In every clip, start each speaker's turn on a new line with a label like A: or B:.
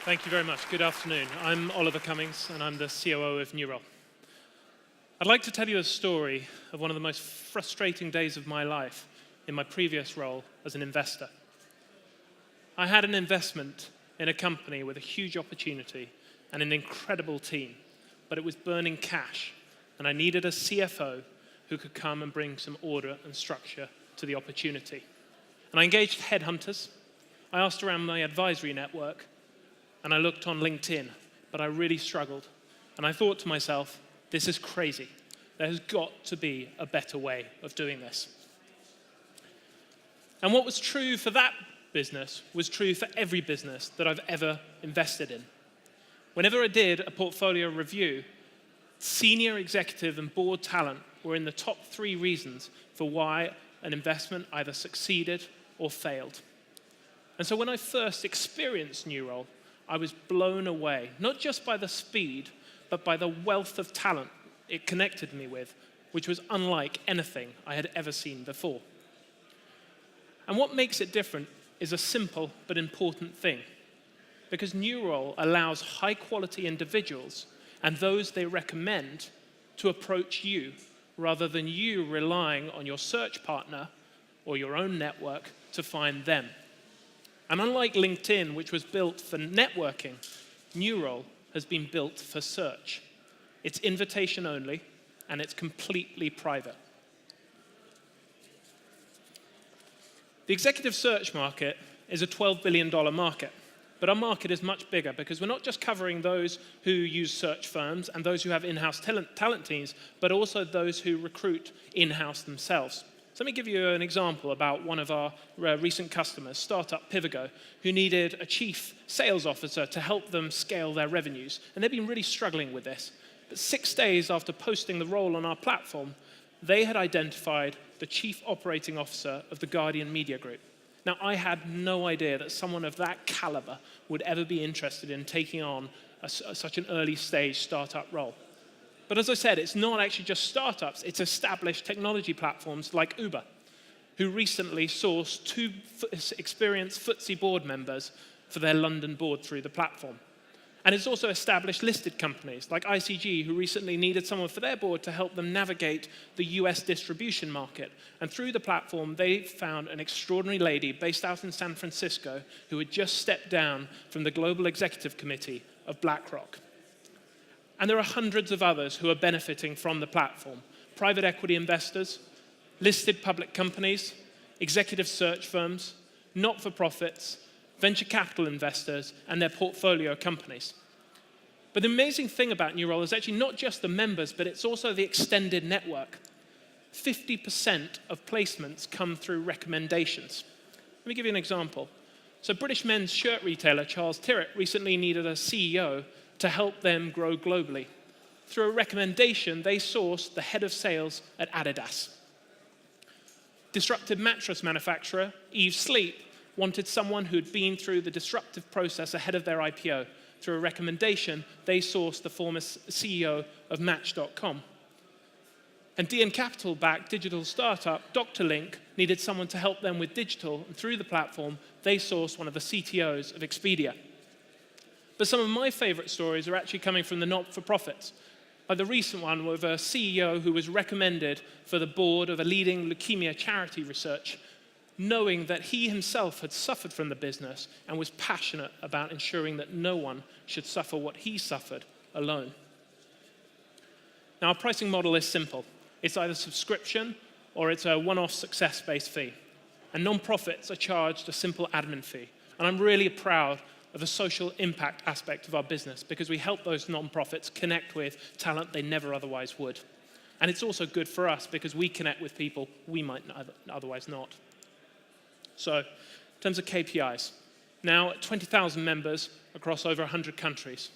A: Thank you very much. Good afternoon. I'm Oliver Cummings, and I'm the COO of Nurole. I'd like to tell you a story of one of the most frustrating days of my life in my previous role as an investor. I had an investment in a company with a huge opportunity and an incredible team, but it was burning cash, and I needed a CFO who could come and bring some order and structure to the opportunity. And I engaged headhunters. I asked around my advisory network, and I looked on LinkedIn, but I really struggled. And I thought to myself, this is crazy. There has got to be a better way of doing this. And what was true for that business was true for every business that I've ever invested in. Whenever I did a portfolio review, senior executive and board talent were in the top 3 reasons for why an investment either succeeded or failed. And so when I first experienced Nurole, I was blown away, not just by the speed, but by the wealth of talent it connected me with, which was unlike anything I had ever seen before. And what makes it different is a simple but important thing, because Nurole allows high-quality individuals and those they recommend to approach you, rather than you relying on your search partner or your own network to find them. And unlike LinkedIn, which was built for networking, Nurole has been built for search. It's invitation only, and it's completely private. The executive search market is a $12 billion market, but our market is much bigger because we're not just covering those who use search firms and those who have in-house talent teams, but also those who recruit in-house themselves. So let me give you an example about one of our recent customers, startup Pivigo, who needed a chief sales officer to help them scale their revenues. And they've been really struggling with this. But 6 days after posting the role on our platform, they had identified the chief operating officer of the Guardian Media Group. Now, I had no idea that someone of that caliber would ever be interested in taking on such an early stage startup role. But as I said, it's not actually just startups, it's established technology platforms like Uber, who recently sourced 2 experienced FTSE board members for their London board through the platform. And it's also established listed companies like ICG, who recently needed someone for their board to help them navigate the US distribution market. And through the platform, they found an extraordinary lady based out in San Francisco who had just stepped down from the Global Executive Committee of BlackRock. And there are hundreds of others who are benefiting from the platform. Private equity investors, listed public companies, executive search firms, not-for-profits, venture capital investors, and their portfolio companies. But the amazing thing about Nurole is actually not just the members, but it's also the extended network. 50% of placements come through recommendations. Let me give you an example. So British men's shirt retailer Charles Tyrwhitt recently needed a CEO to help them grow globally. Through a recommendation, they sourced the head of sales at Adidas. Disruptive mattress manufacturer Eve Sleep wanted someone who had been through the disruptive process ahead of their IPO. Through a recommendation, they sourced the former CEO of Match.com. And DN Capital-backed digital startup Dr. needed someone to help them with digital, and through the platform, they sourced one of the CTOs of Expedia. But some of my favorite stories are actually coming from the not-for-profits. Like the recent one with a CEO who was recommended for the board of a leading leukemia charity research, knowing that he himself had suffered from the business and was passionate about ensuring that no one should suffer what he suffered alone. Now, our pricing model is simple. It's either subscription or it's a one-off success-based fee. And non-profits are charged a simple admin fee. And I'm really proud of the social impact aspect of our business because we help those non-profits connect with talent they never otherwise would. And it's also good for us because we connect with people we might otherwise not. So, in terms of KPIs, now at 20,000 members across over 100 countries,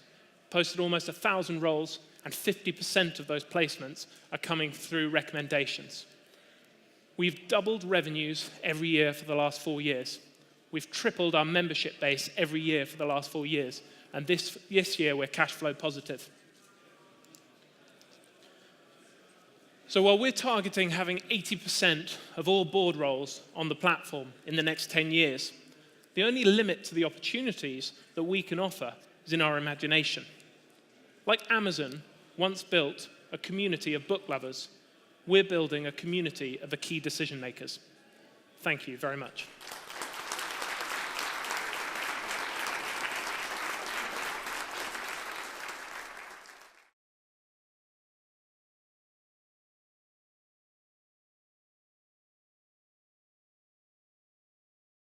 A: posted almost 1,000 roles, and 50% of those placements are coming through recommendations. We've doubled revenues every year for the last 4 years. We've tripled our membership base every year for the last 4 years. And this year, we're cash flow positive. So while we're targeting having 80% of all board roles on the platform in the next 10 years, The only limit to the opportunities that we can offer is in our imagination. Like Amazon once built a community of book lovers, we're building a community of the key decision makers. Thank you very much.